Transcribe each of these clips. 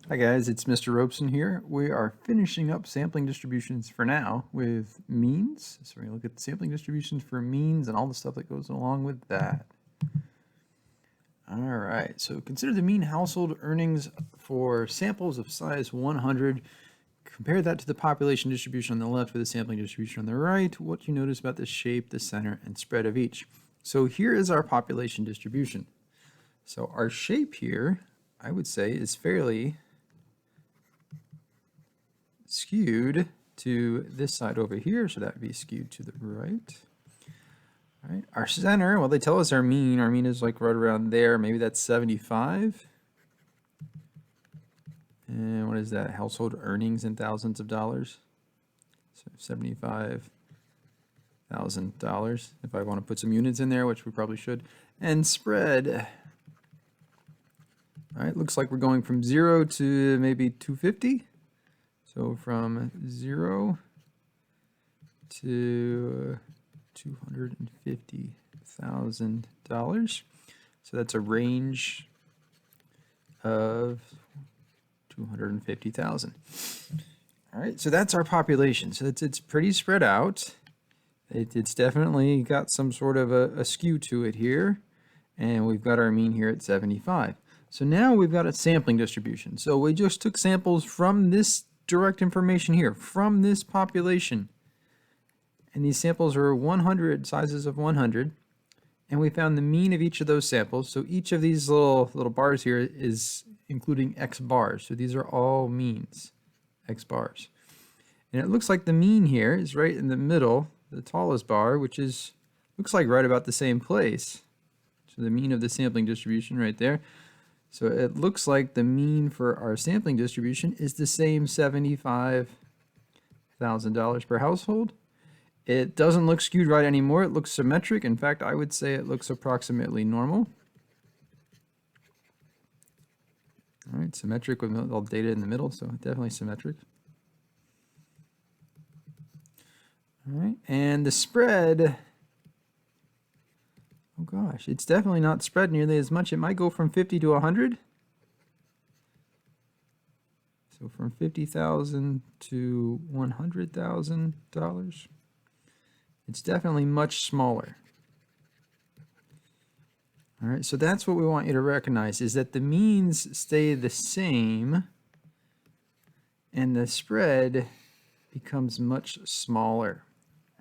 Hi guys, it's Mr. Robeson here. We are finishing up sampling distributions for now with means. So we're going to look at the sampling distributions for means and all the stuff that goes along with that. All right, so consider the mean household earnings for samples of size 100. Compare that to the population distribution on the left with the sampling distribution on the right. What do you notice about the shape, the center, and spread of each? So here is our population distribution. So our shape here, I would say, is fairly skewed to this side over here, so that would be skewed to the right. All right, our center, well, they tell us our mean is like right around there, maybe that's 75. And what is that, household earnings in thousands of dollars? So $75,000, if I want to put some units in there, which we probably should. And spread, all right, looks like we're going from 0 to maybe 250. So from 0 to $250,000. So that's a range of 250,000. All right, so that's our population. So it's pretty spread out. It's definitely got some sort of a skew to it here. And we've got our mean here at 75. So now we've got a sampling distribution. So we just took samples from this direct information here, from this population. And these samples are 100, sizes of 100. And we found the mean of each of those samples. So each of these little bars here is including X bars. So these are all means, X bars. And it looks like the mean here is right in the middle, the tallest bar, which is, looks like right about the same place. So the mean of the sampling distribution right there. So it looks like the mean for our sampling distribution is the same $75,000 per household. It doesn't look skewed right anymore. It looks symmetric. In fact, I would say it looks approximately normal. All right, symmetric with all data in the middle, so definitely symmetric. All right, and the spread, oh gosh, it's definitely not spread nearly as much. It might go from 50 to 100. So from $50,000 to $100,000. It's definitely much smaller. All right, so that's what we want you to recognize, is that the means stay the same and the spread becomes much smaller.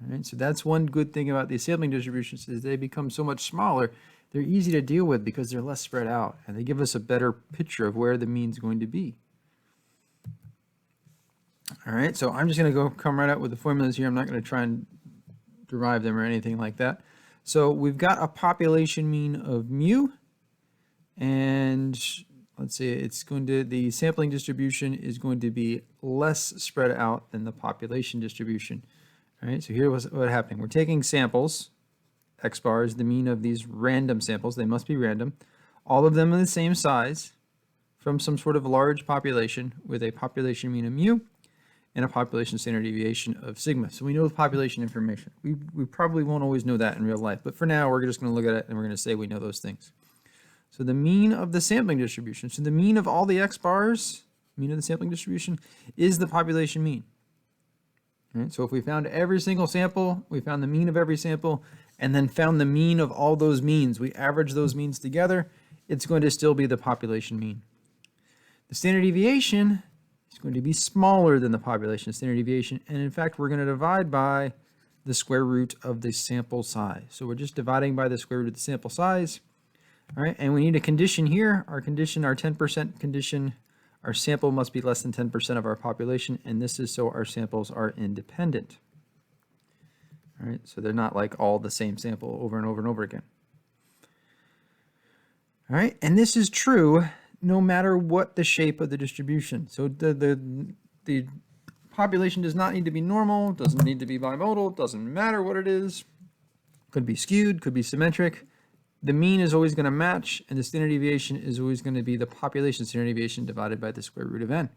All right, so that's one good thing about these sampling distributions, is they become so much smaller. They're easy to deal with because they're less spread out, and they give us a better picture of where the mean's going to be. All right, so I'm just going to come right out with the formulas here. I'm not going to try and derive them or anything like that. So we've got a population mean of mu, and let's say the sampling distribution is going to be less spread out than the population distribution. All right, so here was what's happening. We're taking samples, X bar is the mean of these random samples. They must be random. All of them are the same size from some sort of large population with a population mean of mu and a population standard deviation of sigma. So we know the population information. We probably won't always know that in real life, but for now we're just going to look at it and we're going to say we know those things. So the mean of the sampling distribution, so the mean of all the X bars, mean of the sampling distribution, is the population mean. All right, so if we found every single sample, we found the mean of every sample, and then found the mean of all those means, we average those means together, it's going to still be the population mean. The standard deviation is going to be smaller than the population standard deviation, and in fact we're going to divide by the square root of the sample size. So we're just dividing by the square root of the sample size. All right, and we need a condition here. Our 10% condition, our sample must be less than 10% of our population, and this is so our samples are independent. All right, so they're not like all the same sample over and over and over again. All right, and this is true no matter what the shape of the distribution. So the population does not need to be normal, doesn't need to be bimodal, doesn't matter what it is. Could be skewed, could be symmetric. The mean is always going to match, and the standard deviation is always going to be the population standard deviation divided by the square root of n.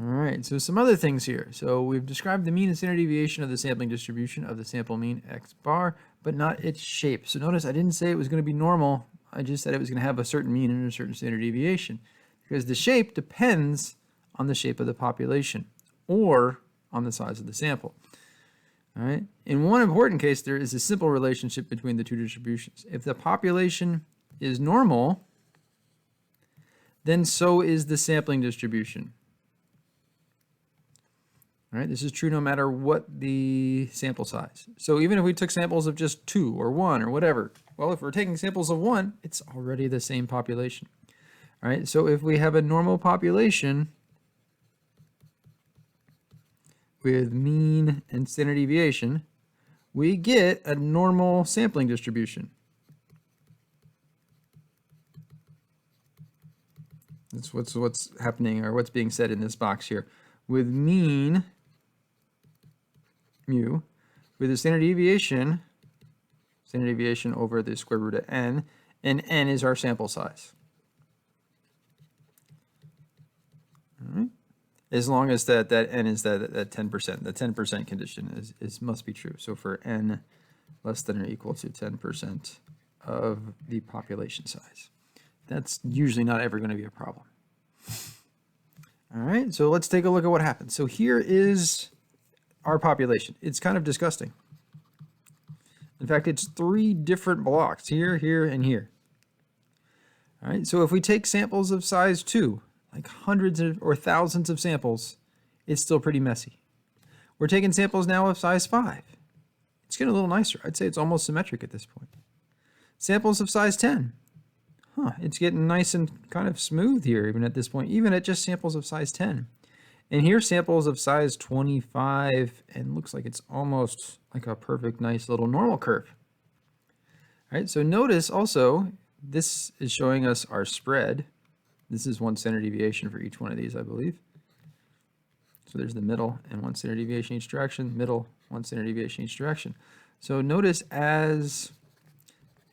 All right, so some other things here. So we've described the mean and standard deviation of the sampling distribution of the sample mean X bar, but not its shape. So notice I didn't say it was going to be normal. I just said it was going to have a certain mean and a certain standard deviation, because the shape depends on the shape of the population or on the size of the sample. All right. In one important case, there is a simple relationship between the two distributions. If the population is normal, then so is the sampling distribution. All right, this is true no matter what the sample size. So even if we took samples of just 2 or 1 or whatever, well, if we're taking samples of 1, it's already the same population. All right, so if we have a normal population with mean and standard deviation, we get a normal sampling distribution. That's what's happening, or what's being said in this box here. With mean mu, with the standard deviation over the square root of n, and n is our sample size. All right. As long as that n is that 10%, the 10% condition must be true. So for n less than or equal to 10% of the population size. That's usually not ever going to be a problem. All right, so let's take a look at what happens. So here is our population. It's kind of disgusting. In fact, it's 3 different blocks, here, here, and here. All right, so if we take samples of size 2, like hundreds or thousands of samples, it's still pretty messy. We're taking samples now of size 5. It's getting a little nicer. I'd say it's almost symmetric at this point. Samples of size 10. It's getting nice and kind of smooth here, even at this point, even at just samples of size 10. And here's samples of size 25, and looks like it's almost like a perfect, nice little normal curve. All right, so notice also, this is showing us our spread. This is 1 standard deviation for each one of these, I believe. So there's the middle, and 1 standard deviation each direction, middle, 1 standard deviation each direction. So notice as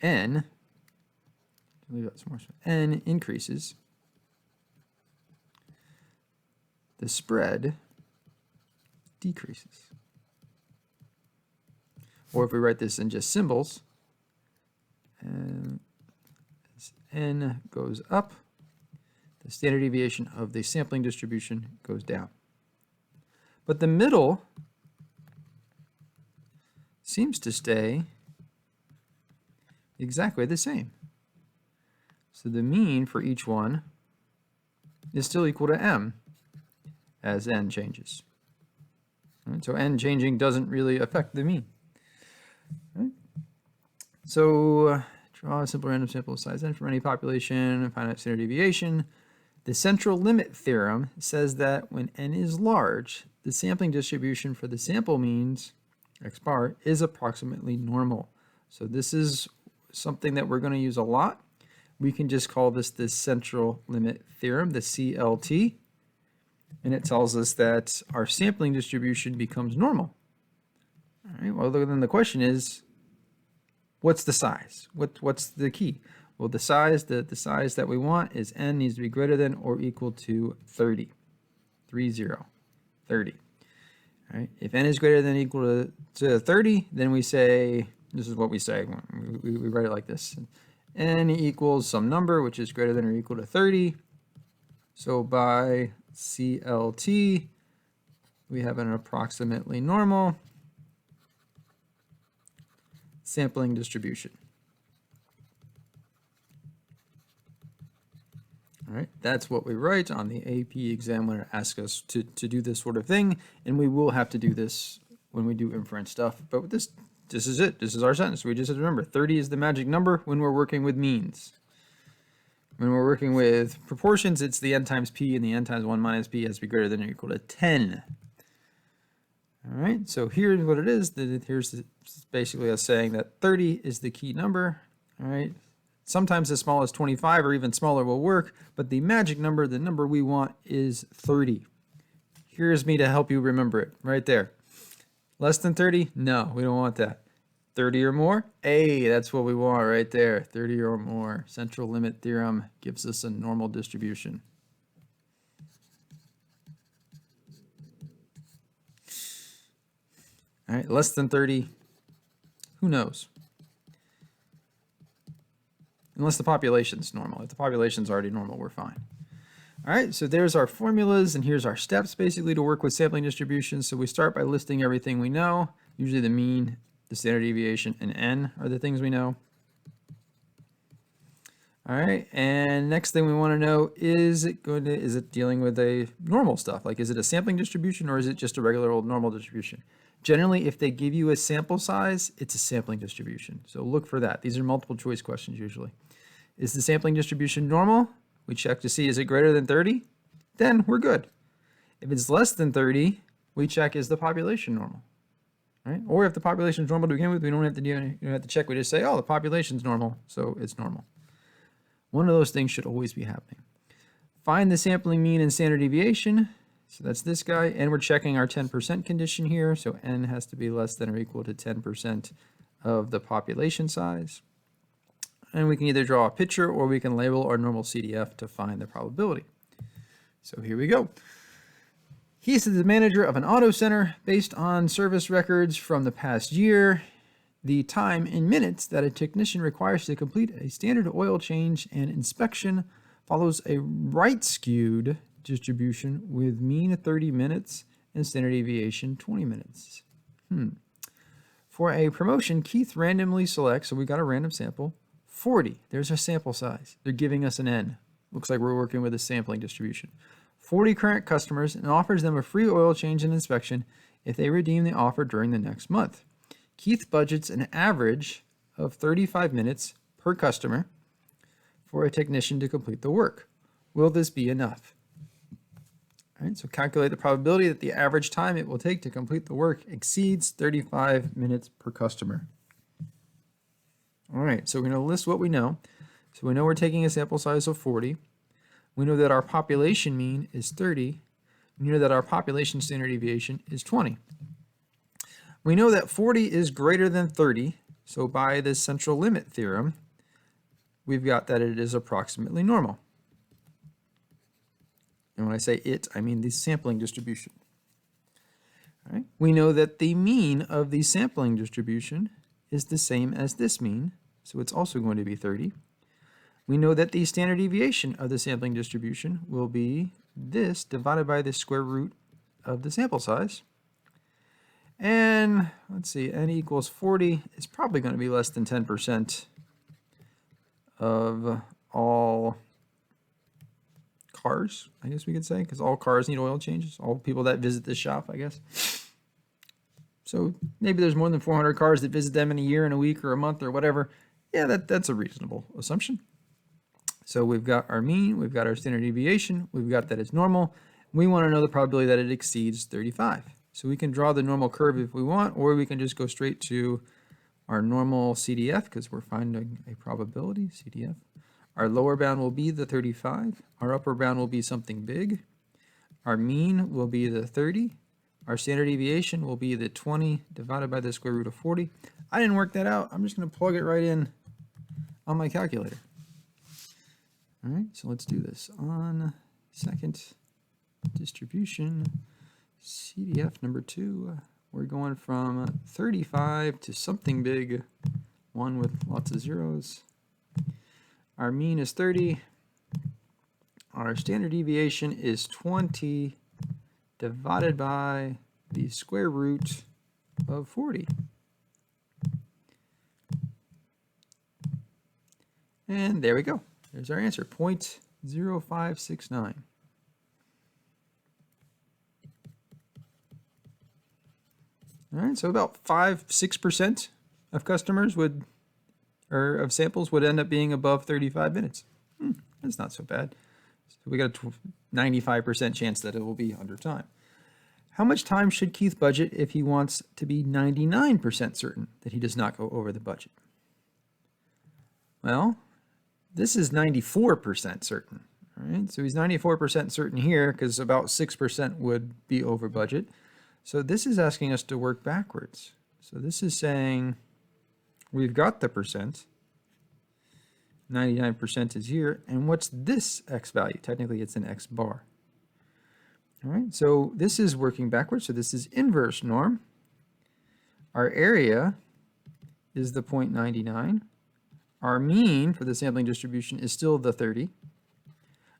n, leave out some more, n increases, the spread decreases. Or if we write this in just symbols, and as n goes up, the standard deviation of the sampling distribution goes down. But the middle seems to stay exactly the same. So the mean for each one is still equal to m as n changes. Right, so n changing doesn't really affect the mean. Right? So draw a simple random sample of size n from any population, find out standard deviation. The central limit theorem says that when n is large, the sampling distribution for the sample means, x bar, is approximately normal. So this is something that we're going to use a lot. We can just call this the central limit theorem, the CLT. And it tells us that our sampling distribution becomes normal. All right, well, then the question is, what's the size? What's the key? Well, the size that we want is n needs to be greater than or equal to 30. 30. All right, if n is greater than or equal to 30, then we say, this is what we say, we write it like this. N equals some number which is greater than or equal to 30. So by CLT, we have an approximately normal sampling distribution. All right, that's what we write on the AP exam when it asks us to do this sort of thing, and we will have to do this when we do inference stuff. But this is it. This is our sentence. We just have to remember 30 is the magic number when we're working with means. When we're working with proportions, it's the n times p, and the n times 1 minus p has to be greater than or equal to 10. All right, so here's what it is. Here's basically us saying that 30 is the key number. All right, sometimes as small as 25 or even smaller will work, but the magic number, the number we want, is 30. Here's me to help you remember it right there. Less than 30? No, we don't want that. 30 or more? Hey, that's what we want right there. 30 or more. Central limit theorem gives us a normal distribution. All right, less than 30, who knows? unless the population's normal. If the population's already normal, we're fine. All right, so there's our formulas, and here's our steps basically to work with sampling distribution. So we start by listing everything we know. Usually the mean, the standard deviation, and n are the things we know. All right, and next thing we want to know, is it dealing with a normal stuff? Like, is it a sampling distribution or is it just a regular old normal distribution? Generally, if they give you a sample size, it's a sampling distribution. So look for that. These are multiple choice questions usually. Is the sampling distribution normal? We check to see, is it greater than 30? Then we're good. If it's less than 30, we check, is the population normal? Right? Or if the population is normal to begin with, we don't have to check. We just say, oh, the population's normal, so it's normal. One of those things should always be happening. Find the sampling mean and standard deviation. So that's this guy, and we're checking our 10% condition here. So n has to be less than or equal to 10% of the population size. And we can either draw a picture or we can label our normal CDF to find the probability. So here we go. He's the manager of an auto center. Based on service records from the past year, the time in minutes that a technician requires to complete a standard oil change and inspection follows a right-skewed distribution with mean 30 minutes and standard deviation 20 minutes. For a promotion, Keith randomly selects, so we got a random sample, 40. There's our sample size. They're giving us an N. Looks like we're working with a sampling distribution. 40 current customers, and offers them a free oil change and inspection if they redeem the offer during the next month. Keith budgets an average of 35 minutes per customer for a technician to complete the work. Will this be enough? All right, so calculate the probability that the average time it will take to complete the work exceeds 35 minutes per customer. All right, so we're going to list what we know. So we know we're taking a sample size of 40. We know that our population mean is 30. We know that our population standard deviation is 20. We know that 40 is greater than 30, so by this central limit theorem, we've got that it is approximately normal. And when I say it, I mean the sampling distribution. All right. We know that the mean of the sampling distribution is the same as this mean, so it's also going to be 30. We know that the standard deviation of the sampling distribution will be this divided by the square root of the sample size. And let's see, n equals 40 is probably going to be less than 10% of all cars, I guess we could say, because all cars need oil changes, all people that visit this shop, I guess. So maybe there's more than 400 cars that visit them in a year, in a week, or a month, or whatever. Yeah, that's a reasonable assumption. So we've got our mean, we've got our standard deviation, we've got that it's normal. We want to know the probability that it exceeds 35. So we can draw the normal curve if we want, or we can just go straight to our normal CDF because we're finding a probability, CDF. Our lower bound will be the 35. Our upper bound will be something big. Our mean will be the 30. Our standard deviation will be the 20 divided by the square root of 40. I didn't work that out. I'm just going to plug it right in on my calculator. All right, so let's do this. On second distribution, CDF number 2, we're going from 35 to something big, one with lots of zeros. Our mean is 30. Our standard deviation is 20 divided by the square root of 40. And there we go. There's our answer, 0.0569. All right, so about 5-6% of customers of samples would end up being above 35 minutes. That's not so bad. So we got a 95% chance that it will be under time. How much time should Keith budget if he wants to be 99% certain that he does not go over the budget? Well, this is 94% certain. All right, so he's 94% certain here because about 6% would be over budget. So this is asking us to work backwards. So this is saying we've got the percent, 99% is here, and what's this x value? Technically it's an x bar. All right, so this is working backwards, so this is inverse norm. Our area is the 0.99. our mean for the sampling distribution is still the 30.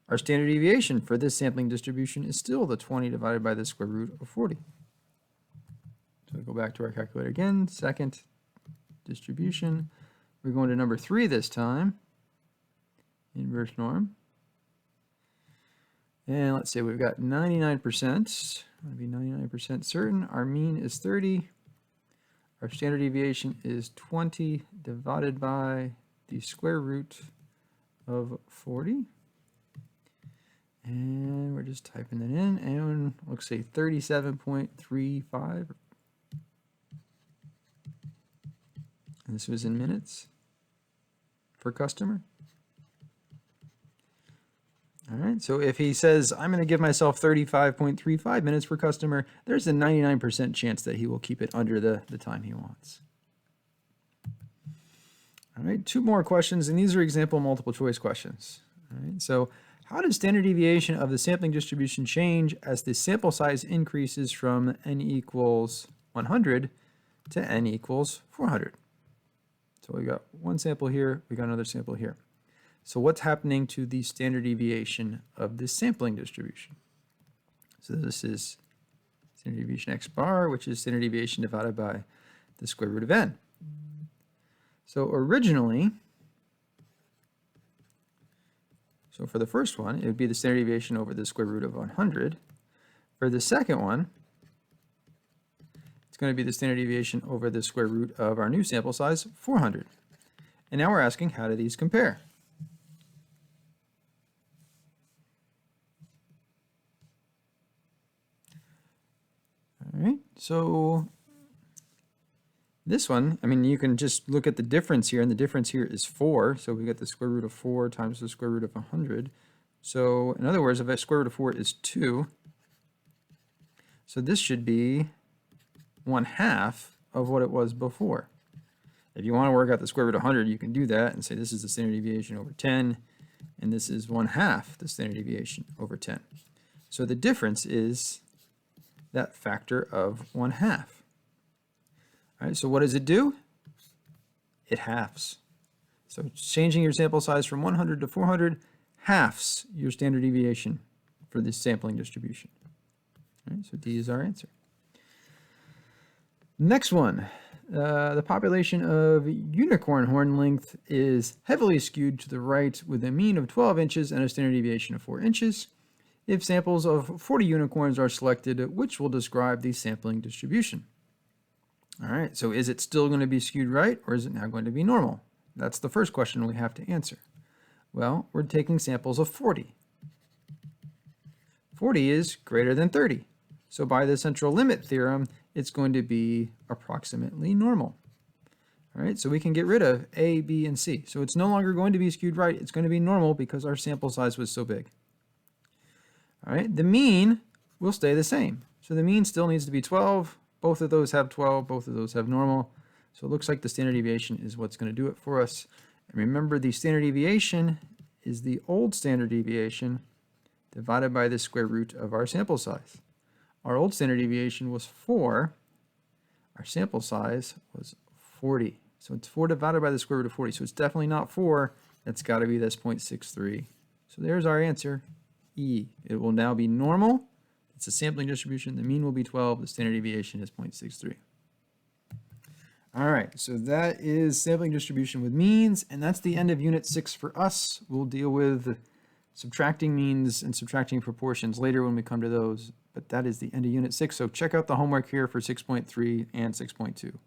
Our standard deviation for this sampling distribution is still the 20 divided by the square root of 40. So we go back to our calculator again, second distribution. We're going to number 3 this time, inverse norm. And let's say we've got 99%. I'm going to be 99% certain. Our mean is 30. Our standard deviation is 20 divided by the square root of 40. And we're just typing that in, and let's say 37.35. And this was in minutes per customer. All right, so if he says, I'm going to give myself 35.35 minutes per customer, there's a 99% chance that he will keep it under the time he wants. All right, 2 more questions, and these are example multiple choice questions. All right, so how does standard deviation of the sampling distribution change as the sample size increases from n equals 100 to n equals 400? So we got one sample here, we got another sample here. So what's happening to the standard deviation of this sampling distribution? So this is standard deviation x bar, which is standard deviation divided by the square root of n. So originally, so for the first one, it would be the standard deviation over the square root of 100. For the second one, it's going to be the standard deviation over the square root of our new sample size, 400. And now we're asking, how do these compare? All right, so this one, I mean, you can just look at the difference here, and the difference here is 4. So we get the square root of 4 times the square root of 100. So in other words, if the square root of 4 is 2, so this should be 1/2 of what it was before. If you want to work out the square root of 100, you can do that and say this is the standard deviation over 10, and this is 1/2 the standard deviation over 10. So the difference is that factor of 1/2. All right, so what does it do? It halves. So changing your sample size from 100 to 400 halves your standard deviation for this sampling distribution. All right, so D is our answer. Next one, the population of unicorn horn length is heavily skewed to the right with a mean of 12 inches and a standard deviation of 4 inches. If samples of 40 unicorns are selected, which will describe the sampling distribution? All right, so is it still going to be skewed right, or is it now going to be normal? That's the first question we have to answer. Well, we're taking samples of 40. 40 is greater than 30. So by the central limit theorem, it's going to be approximately normal. All right, so we can get rid of A, B, and C. So it's no longer going to be skewed right. It's going to be normal because our sample size was so big. All right, the mean will stay the same. So the mean still needs to be 12. Both of those have 12. Both of those have normal. So it looks like the standard deviation is what's going to do it for us. And remember, the standard deviation is the old standard deviation divided by the square root of our sample size. Our old standard deviation was 4. Our sample size was 40. So it's 4 divided by the square root of 40. So it's definitely not 4. That's got to be this 0.63. So there's our answer, E. It will now be normal. It's a sampling distribution. The mean will be 12. The standard deviation is 0.63. All right, so that is sampling distribution with means, and that's the end of Unit 6 for us. We'll deal with subtracting means and subtracting proportions later when we come to those, but that is the end of Unit 6. So check out the homework here for 6.3 and 6.2.